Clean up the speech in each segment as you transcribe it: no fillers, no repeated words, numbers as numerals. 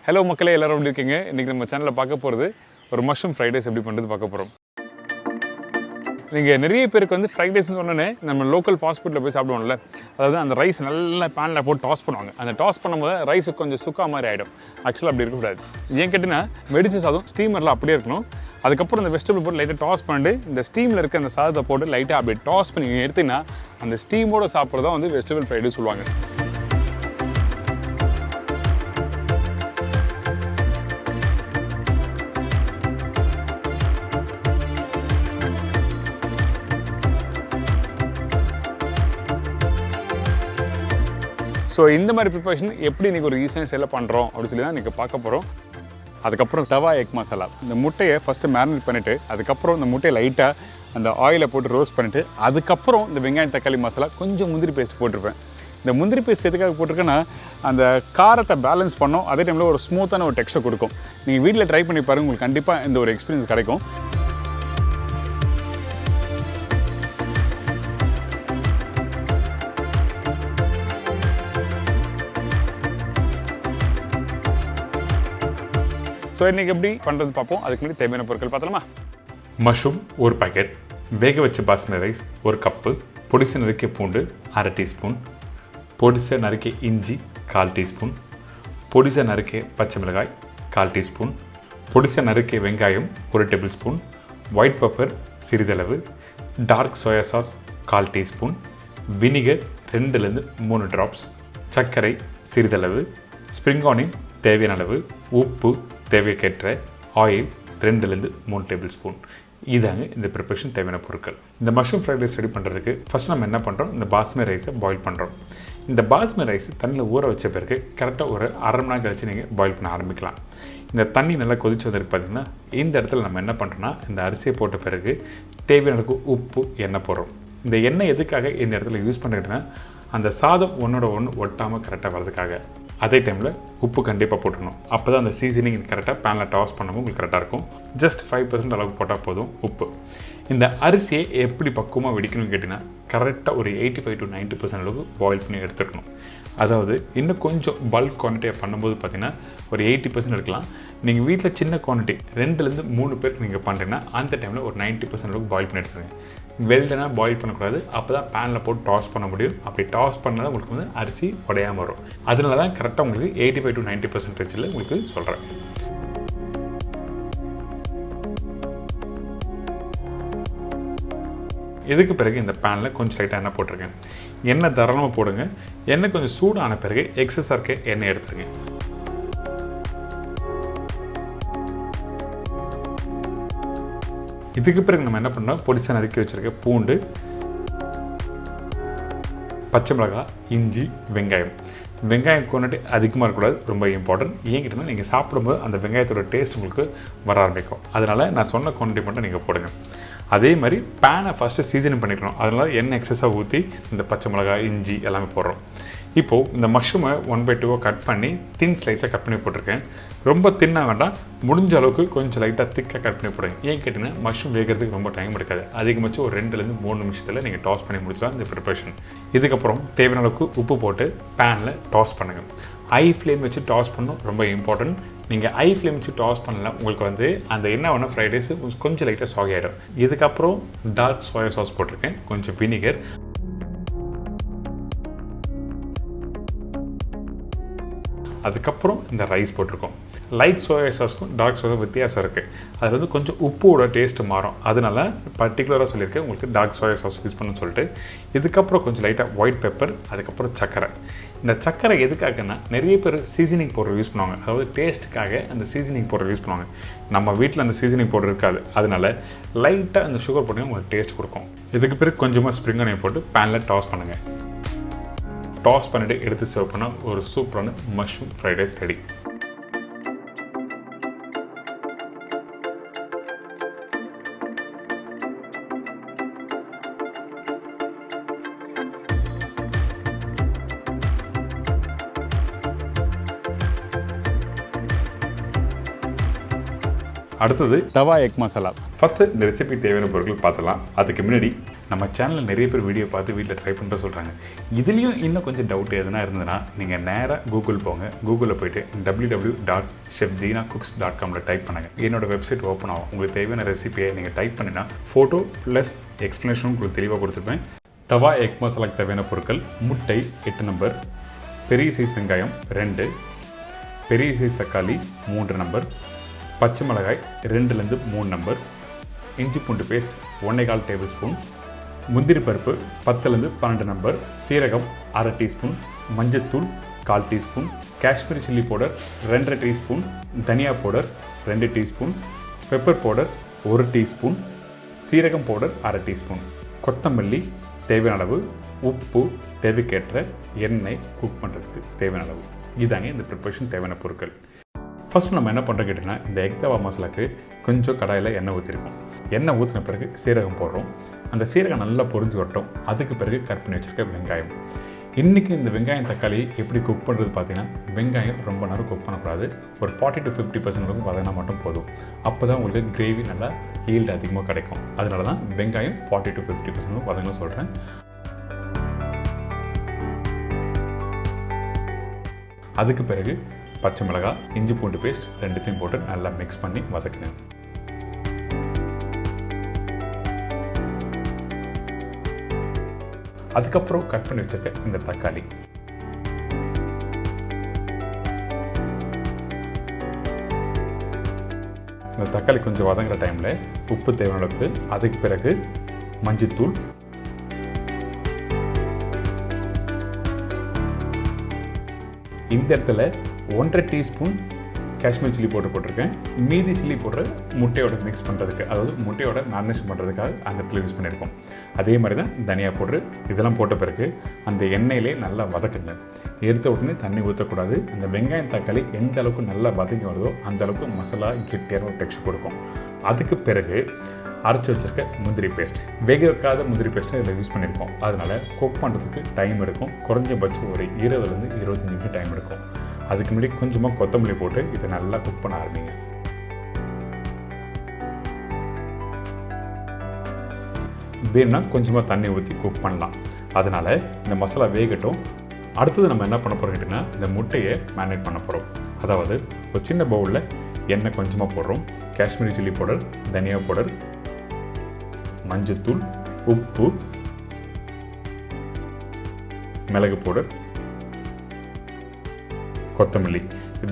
Hello மக்களே, எல்லாரும் எப்படி இருக்கீங்க? இன்றைக்கி நம்ம சேனலில் பார்க்க போகிறது ஒரு மஷ்ரூம் ஃப்ரைட் ரைஸ் எப்படி பண்ணுறது பார்க்க போகிறோம். நீங்கள் நிறைய பேருக்கு வந்து ஃப்ரைட் ரைஸ்னு சொன்னோன்னே நம்ம லோக்கல் ஃபாஸ்ட் ஃபுட்டில் போய் சாப்பிடுவோம்ல, அதாவது அந்த ரைஸ் நல்லா பேனில் போட்டு டாஸ் பண்ணுவாங்க. அந்த டாஸ் பண்ணும்போது ரைஸு கொஞ்சம் சுக்கா மாதிரி ஆகிடும். ஆக்சுவலாக அப்படி இருக்கக்கூடாது. ஏன் கேட்டிங்கன்னா வெடிச்ச சாதம் ஸ்டீமரில் அப்படியே இருக்கணும். அதுக்கப்புறம் இந்த வெஜிடபிள் போட்டு லைட்டாக டாஸ் பண்ணிட்டு இந்த ஸ்டீமில் இருக்க அந்த சாதத்தை போட்டு லைட்டாக அப்படியே டாஸ் பண்ணி எடுத்திங்கன்னா அந்த ஸ்டீமோடு சாப்பிட்றது தான் வந்து வெஜிடபிள் ஃப்ரைடு சொல்லுவாங்க. ஸோ இந்த மாதிரி ப்ரிப்பரேஷன் எப்படி இன்றைக்கி ஒரு ஈஸியான ஸ்டைலில் பண்ணுறோம் அப்படின்னு சொல்லி தான் இன்றைக்கி பார்க்க போகிறோம். அதுக்கப்புறம் தவா எக் மசாலா, இந்த முட்டையை ஃபஸ்ட்டு மேரினேட் பண்ணிவிட்டு அதுக்கப்புறம் இந்த முட்டையை லைட்டாக அந்த ஆயிலை போட்டு ரோஸ்ட் பண்ணிவிட்டு அதுக்கப்புறம் இந்த வெங்காயம் தக்காளி மசாலா கொஞ்சம் முந்திரி பேஸ்ட் போட்டிருப்பேன். இந்த முந்திரி பேஸ்ட் எதுக்காக போட்டிருக்கேன்னா அந்த காரத்தை பேலன்ஸ் பண்ணோம், அதே டைமில் ஒரு ஸ்மூத்தான ஒரு டெக்ஸ்சர் கொடுக்கும். நீங்கள் வீட்டில் ட்ரை பண்ணி பாருங்கள், உங்களுக்கு கண்டிப்பாக இந்த ஒரு எக்ஸ்பீரியன்ஸ் கிடைக்கும். ஸோ இன்றைக்கி எப்படி பண்ணுறது பார்ப்போம். அதுக்கு முன்னாடி தேவையான பொருட்கள் பார்த்தலாமா? மஷ்ரூம் ஒரு பாக்கெட், வேக வச்ச பாஸ்மதி ரைஸ் ஒரு கப்பு, பொடிசை நறுக்கிய பூண்டு அரை டீஸ்பூன், பொடிசை நறுக்கிய இஞ்சி 1/4 டீஸ்பூன், பொடிசை நறுக்கிய பச்சை மிளகாய் 1/4 டீஸ்பூன், பொடிசை நறுக்கிய வெங்காயம் 1 டேபிள் ஸ்பூன், ஒயிட் பெப்பர் சிறிதளவு, dark soya sauce 1/4 teaspoon, vinegar 2லேருந்து 3 ட்ராப்ஸ், சர்க்கரை சிறிதளவு, ஸ்ப்ரிங் ஆனியன் தேவையான அளவு, உப்பு தேவைக்கேற்ற, ஆயில் 2லேருந்து 3 டேபிள் ஸ்பூன். இதாங்க இந்த ப்ரிப்பரேஷன் தேவையான பொருட்கள். இந்த மஷ்ரூம் ஃப்ரைட் ரைஸ் ரெடி பண்ணுறதுக்கு ஃபஸ்ட் நம்ம என்ன பண்ணுறோம், இந்த பாஸ்மதி ரைஸை பாயில் பண்ணுறோம். இந்த பாஸ்மதி ரைஸ் தண்ணியில் ஊற வச்ச பிறகு கரெக்டாக ஒரு அரை மணி நேரம் கழிச்சு நீங்கள் பாயில் பண்ண ஆரம்பிக்கலாம். இந்த தண்ணி நல்லா கொதிச்சு வந்திருக்கு பார்த்திங்கன்னா, இந்த இடத்துல நம்ம என்ன பண்ணுறோன்னா இந்த அரிசியை போட்ட பிறகு தேவையான அளவுக்கு உப்பு, எண்ணெய் போடுறோம். இந்த எண்ணெய் எதுக்காக இந்த இடத்துல யூஸ் பண்ணுறதுன்னா அந்த சாதம் ஒன்றோட ஒன்று ஒட்டாமல் கரெக்டாக வரதுக்காக. அதே டைமில் உப்பு கண்டிப்பாக போட்டுக்கணும். அப்போ தான் அந்த சீசனிங் கரெக்டாக பேனில் டாஸ் பண்ணும்போது உங்களுக்கு கரெக்டாக இருக்கும். ஜஸ்ட் 5% அளவுக்கு போட்டால் போதும் உப்பு. இந்த அரிசியை எப்படி பக்குவமாக வெடிக்கணும்னு கேட்டிங்கன்னா கரெக்டாக ஒரு 85 to 90% அளவுக்கு பாயில் பண்ணி எடுத்துக்கணும். அதாவது இன்னும் கொஞ்சம் பல்க் குவான்டிட்டியாக பண்ணும்போது பார்த்திங்கன்னா ஒரு 80% எடுக்கலாம். நீங்கள் வீட்டில் சின்ன குவான்டிட்டி 2லேருந்து 3 பேருக்கு நீங்கள் பண்ணுறீங்கன்னா அந்த டைமில் ஒரு 90% அளவுக்கு பாயில் பண்ணி எடுத்துருங்க. வெல்டனாக பாயில் பண்ணக்கூடாது, அப்போ தான் பேனில் போட்டு டாஸ் பண்ண முடியும். அப்படி டாஸ் பண்ணால் உங்களுக்கு வந்து அரிசி உடையாமல் வரும். அதனால தான் கரெக்டாக உங்களுக்கு 85 to 90% உங்களுக்கு சொல்கிறேன். இதுக்கு பிறகு இந்த பேனில் கொஞ்சம் லைட்டாக எண்ணெய் போட்டிருக்கேன். எண்ணெய் தாராளமாக போடுங்க. எண்ணெய் கொஞ்சம் சூடான பிறகு எக்ஸஸாக இருக்க எண்ணெய் எடுத்துருங்க. இதுக்கு பிறகு நம்ம என்ன பண்ணோம், பொடிசை நறுக்கி வச்சுருக்க பூண்டு, பச்சை மிளகாய், இஞ்சி, வெங்காயம். வெங்காயம் குவான்டிட்டி அதிகமாக இருக்கக்கூடாது, ரொம்ப இம்பார்ட்டன்ட். ஏன் கேட்டிங்கன்னா நீங்கள் சாப்பிடும்போது அந்த வெங்காயத்தோட டேஸ்ட் உங்களுக்கு வர ஆரம்பிக்கும். அதனால் நான் சொன்ன குவான்டிட்டி மட்டும் நீங்கள் போடுங்க. அதே மாதிரி பேனை ஃபஸ்ட்டு சீசனிங் பண்ணிக்கணும். அதனால் எண்ணெய் எக்ஸஸாக ஊற்றி இந்த பச்சை மிளகாய், இஞ்சி எல்லாமே போடுறோம். இப்போது இந்த மஷ்ரூமை 1/2 கட் பண்ணி தின் ஸ்லைஸாக கட் பண்ணி போட்டிருக்கேன். ரொம்ப தின்னாக வேண்டாம், முடிஞ்ச அளவுக்கு கொஞ்சம் லைட்டாக திக்காக கட் பண்ணி போடுங்க. ஏன் கேட்டிங்கன்னா மஷ்ரூம் வேகிறதுக்கு ரொம்ப டைம் எடுக்காது. அதிகபட்சம் ஒரு 2லேருந்து 3 நிமிஷத்தில் நீங்கள் டாஸ் பண்ணி முடிச்சலாம் இந்த ப்ரிப்பரேஷன். இதுக்கப்புறம் தேவையான அளவுக்கு உப்பு போட்டு பேனில் டாஸ் பண்ணுங்கள். ஹை ஃப்ளேம் வச்சு டாஸ் பண்ணணும், ரொம்ப இம்பார்ட்டன்ட். நீங்கள் ஹை ஃப்ளேம் வச்சு டாஸ் பண்ணல உங்களுக்கு வந்து அந்த என்ன வேணால் ஃப்ரைட் ரைஸ் கொஞ்சம் லைட்டாக சாகி ஆகிடும். இதுக்கப்புறம் டார்க் சோயா சாஸ் போட்டிருக்கேன், கொஞ்சம் வினிகர், அதுக்கப்புறம் இந்த ரைஸ் போட்டிருக்கோம். லைட் சோயா சாஸ்க்கும் டார்க் சோயா வித்தியாசம் இருக்குது. அதில் வந்து கொஞ்சம் உப்போட டேஸ்ட்டு மாறும். அதனால பர்டிகுலராக சொல்லியிருக்கேன் உங்களுக்கு டார்க் சோயா சாஸ் யூஸ் பண்ணணும்னு சொல்லிட்டு. இதுக்கப்புறம் கொஞ்சம் லைட்டாக ஒயிட் பெப்பர், அதுக்கப்புறம் சர்க்கரை. இந்த சர்க்கரை எதுக்காகன்னா நிறைய பேர் சீசனிங் பவுடர் யூஸ் பண்ணுவாங்க. அதாவது டேஸ்ட்டுக்காக அந்த சீசனிங் பவுடர் யூஸ் பண்ணுவாங்க. நம்ம வீட்டில் அந்த சீசனிங் பவுடர் இருக்காது. அதனால லைட்டாக அந்த சுகர் போட்டிங்கன்னா உங்களுக்கு டேஸ்ட் கொடுக்கும். இதுக்கு பிறகு கொஞ்சமாக ஸ்ப்ரிங் ஆனியன் போட்டு பேனில் டாஸ் பண்ணுங்கள். டாஸ் பண்ணிவிட்டு எடுத்து சர்வ் பண்ணால் ஒரு சூப்பரான மஷ்ரூம் ஃப்ரைட் ரைஸ் ரெடி. அடுத்தது தவா எக் மசாலா. ஃபஸ்ட்டு இந்த ரெசிபி தேவையான பொருட்கள் பார்த்துலாம். அதுக்கு முன்னாடி நம்ம சேனலில் நிறைய பேர் வீடியோ பார்த்து வீட்டில் ட்ரை பண்ணுற சொல்கிறாங்க. இதுலேயும் இன்னும் கொஞ்சம் டவுட் எதுனா இருந்ததுன்னா நீங்கள் நேராக கூகுள் போங்க. கூகுளில் போய்ட்டு www.chefdeenacooks.com டைப் பண்ணுங்கள். என்னோடய வெப்சைட் ஓப்பன் ஆகும். உங்களுக்கு தேவையான ரெசிபியை நீங்கள் டைப் பண்ணினா ஃபோட்டோ ப்ளஸ் எக்ஸ்ப்ளனேஷனும் உங்களுக்கு தெளிவாக கொடுத்துருப்பேன். தவா எக் மசாலாக்கு தேவையான பொருட்கள்: முட்டை 8 நம்பர், பெரிய சைஸ் வெங்காயம் 2, பெரிய சைஸ் தக்காளி 3 நம்பர், பச்சை மிளகாய் 2லேருந்து 3 நம்பர், இஞ்சி பூண்டு பேஸ்ட் 1.25 டேபிள் ஸ்பூன், முந்திரி பருப்பு 10லேருந்து 12 நம்பர், சீரகம் 1/2 டீஸ்பூன், மஞ்சத்தூள் 1/4 teaspoon, Kashmiri chilli powder 2.5 teaspoon, தனியா powder 2 teaspoon, pepper powder 1 teaspoon, சீரகம் பவுடர் 1/2 டீஸ்பூன், கொத்தமல்லி தேவையான அளவு, உப்பு தேவைக்கேற்ற, எண்ணெய் குக் பண்ணுறதுக்கு தேவையான அளவு. இதாங்க இந்த ப்ரிப்பரேஷன் தேவையான பொருட்கள். ஃபஸ்ட்டு நம்ம என்ன பண்ணுறோம் கேட்டிங்கன்னா, இந்த எக் தவா மசாலாவுக்கு கொஞ்சம் கடாயில் எண்ணெய் ஊற்றிருக்கோம். எண்ணெய் ஊற்றின பிறகு சீரகம் போடுறோம். அந்த சீரகம் நல்லா பொரிஞ்சு வரட்டும். அதுக்கு பிறகு கட் பண்ணி வச்சுருக்க வெங்காயம். இன்றைக்கி இந்த வெங்காயம் தக்காளி எப்படி குக் பண்ணுறது பார்த்தீங்கன்னா, வெங்காயம் ரொம்ப நேரம் குக் பண்ணக்கூடாது. ஒரு 40 to 50% வதங்கினா மட்டும் போதும். அப்போ தான் உங்களுக்கு கிரேவி நல்லா ஈல்டு அதிகமாக கிடைக்கும். அதனால தான் வெங்காயம் 40 to 50% வதங்கன்னு சொல்கிறேன். அதுக்கு பிறகு பச்சை மிளகாய், இஞ்சி பூண்டு பேஸ்ட் 2த்தையும் போட்டு நல்லா மிக்ஸ் பண்ணி வதக்கினேன். அதுக்கப்புறம் கட் பண்ணி வச்சிருக்க இந்த தக்காளி, இந்த தக்காளி கொஞ்சம் வதங்குற டைமில் உப்பு தேவையான அளவுக்கு, அதுக்கு பிறகு மஞ்சத்தூள், இந்த இடத்துல 1.5 டீஸ்பூன் காஷ்மீர் சில்லி பவுடர் போட்டிருக்கேன். மீதி சில்லி பவுடர் முட்டையோட மிக்ஸ் பண்ணுறதுக்கு, அதாவது முட்டையோட மேரினேஷன் பண்ணுறதுக்காக அந்த இடத்துல யூஸ் பண்ணியிருக்கோம். அதே மாதிரி தான் தனியா பவுடர். இதெல்லாம் போட்ட பிறகு அந்த எண்ணெயிலே நல்லா வதக்குங்க. எடுத்த உடனே தண்ணி ஊற்றக்கூடாது. அந்த வெங்காயம் தக்காளி எந்த அளவுக்கு நல்லா வதங்கி வருதோ அந்த அளவுக்கு மசாலா கெட்டியான ஒரு டெக்ஸ்சர் கொடுக்கும். அதுக்கு பிறகு அரைச்சி வச்சுருக்க முந்திரி பேஸ்ட், வேக வைக்காத முந்திரி பேஸ்ட்டை இதில் யூஸ் பண்ணியிருக்கோம். அதனால் குக் பண்ணுறதுக்கு டைம் எடுக்கும். குறைஞ்சபட்சம் ஒரு 20லேருந்து 25 நிமிஷம் டைம் எடுக்கும். அதுக்கு முன்னாடி கொஞ்சமாக கொத்தமல்லி போட்டு இதை நல்லா குக் பண்ண ஆரம்பிங்க. வேணும்னா கொஞ்சமாக தண்ணி ஊற்றி குக் பண்ணலாம். அதனால் இந்த மசாலா வேகட்டும். அடுத்தது நம்ம என்ன பண்ண போகிறோம் கேட்டிங்கன்னா, இந்த முட்டையை மேரினேட் பண்ண போகிறோம். அதாவது ஒரு சின்ன பவுலில் எண்ணெய் கொஞ்சமாக போடுறோம். காஷ்மீரி சில்லி பவுடர், தனியா பவுடர், மஞ்சத்தூள், உப்பு, மிளகு பவுடர், கொத்தமல்லி.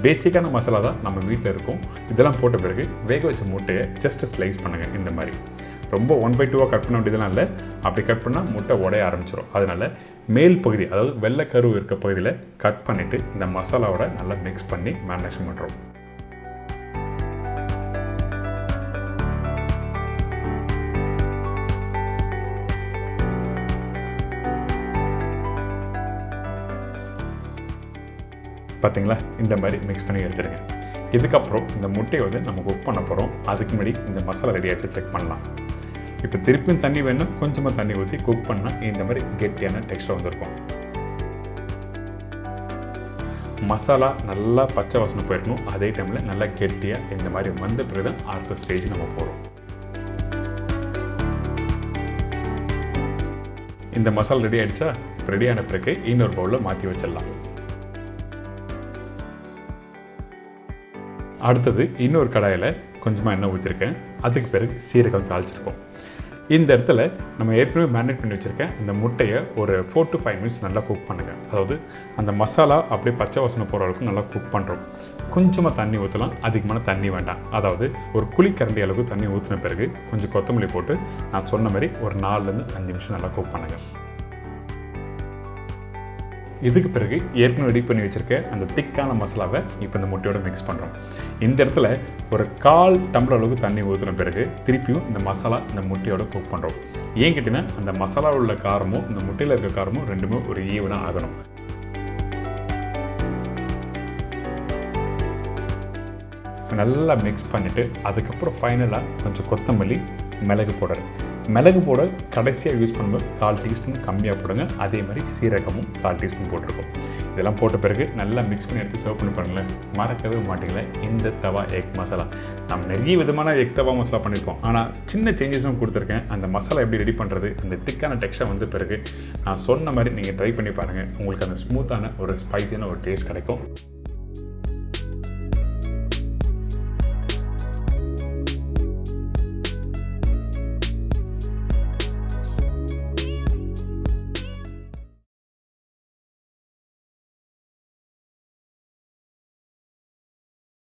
பேசிக்கான மசாலா தான் நம்ம வீட்டில் இருக்கும். இதெல்லாம் போட்ட பிறகு வேக வச்ச முட்டையை ஜஸ்ட் ஸ்லைஸ் பண்ணுங்கள். இந்த மாதிரி ரொம்ப 1/2 கட் பண்ண வேண்டியதெல்லாம் இல்லை. அப்படி கட் பண்ணால் முட்டை உடைய ஆரம்பிச்சிடும். அதனால் மேல் பகுதி, அதாவது வெள்ளை கரு இருக்க பகுதியில் கட் பண்ணிவிட்டு இந்த மசாலாவோட நல்லா மிக்ஸ் பண்ணி மேரினேஷன் பண்ணுறோம். பார்த்தீங்களா, இந்த மாதிரி மிக்ஸ் பண்ணி எடுத்துடுங்க. இதுக்கப்புறம் இந்த முட்டையை வந்து நம்ம குக் பண்ண போகிறோம். அதுக்கு முன்னாடி இந்த மசாலா ரெடி ஆகிடுச்சு செக் பண்ணலாம். இப்போ திருப்பியும் தண்ணி வேணும், கொஞ்சமாக தண்ணி ஊற்றி குக் பண்ணால் இந்த மாதிரி கெட்டியான டெக்ஸ்டர் வந்திருக்கும். மசாலா நல்லா பச்சை வாசனை போயிடணும். அதே டைமில் நல்லா கெட்டியாக இந்த மாதிரி வந்த பிறகு தான் அடுத்த ஸ்டேஜ் நம்ம போகிறோம். இந்த மசாலா ரெடி ஆகிடுச்சா? ரெடியான பிறகு இன்னொரு பவுலில் மாற்றி வச்சிடலாம். அடுத்தது இன்னொரு கடாயில் கொஞ்சமாக எண்ணெய் ஊற்றிருக்கேன். அதுக்கு பிறகு சீரகம் தாளிச்சிருக்கோம். இந்த இடத்துல நம்ம ஏற்கனவே மேரினேட் பண்ணி வச்சுருக்கேன் இந்த முட்டையை ஒரு 4 to 5 மினிட்ஸ் நல்லா குக் பண்ணுங்கள். அதாவது அந்த மசாலா அப்படியே பச்சை வாசனை போகிற அளவுக்கு நல்லா குக் பண்ணுறோம். கொஞ்சமாக தண்ணி ஊற்றலாம், அதிகமான தண்ணி வேண்டாம். அதாவது ஒரு குழிக்கரண்டி அளவுக்கு தண்ணி ஊற்றின பிறகு கொஞ்சம் கொத்தமல்லி போட்டு நான் சொன்ன மாதிரி ஒரு 4லேருந்து 5 நிமிஷம் நல்லா குக் பண்ணுங்கள். இதுக்கு பிறகு ஏற்கனவே ரெடி பண்ணி வச்சுருக்க அந்த திக்கான மசாலாவை இப்போ இந்த முட்டையோட மிக்ஸ் பண்ணுறோம். இந்த இடத்துல ஒரு 1/4 டம்ளர் அளவுக்கு தண்ணி ஊற்றின பிறகு திருப்பியும் இந்த மசாலா இந்த முட்டையோட குக் பண்ணுறோம். ஏன் கேட்டிங்கன்னா, அந்த மசாலாவில் உள்ள காரமும் இந்த முட்டையில் இருக்க காரமும் ரெண்டுமே ஒரு ஈவனாக ஆகணும். நல்லா மிக்ஸ் பண்ணிவிட்டு அதுக்கப்புறம் ஃபைனலாக கொஞ்சம் கொத்தமல்லி, மிளகு பவுடர் கடைசியாக யூஸ் பண்ணும்போது 1/4 டீஸ்பூன் கம்மியாக போடுங்க. அதே மாதிரி சீரகமும் 1/4 டீஸ்பூன் போட்டிருக்கோம். இதெல்லாம் போட்ட பிறகு நல்லா மிக்ஸ் பண்ணி எடுத்து சர்வ் பண்ணி பாருங்களேன், மறக்கவே மாட்டீங்களே இந்த தவா எக் மசாலா. நம்ம நிறைய விதமான எக் தவா மசாலா பண்ணியிருப்போம், ஆனால் சின்ன சேஞ்சஸும் கொடுத்துருக்கேன். அந்த மசாலா எப்படி ரெடி பண்ணுறது, அந்த திக்கான டெக்ஸ்டர் வந்த பிறகு நான் சொன்ன மாதிரி நீங்கள் ட்ரை பண்ணி பாருங்கள். உங்களுக்கு அந்த ஸ்மூத்தான ஒரு ஸ்பைசியான ஒரு டேஸ்ட் கிடைக்கும்.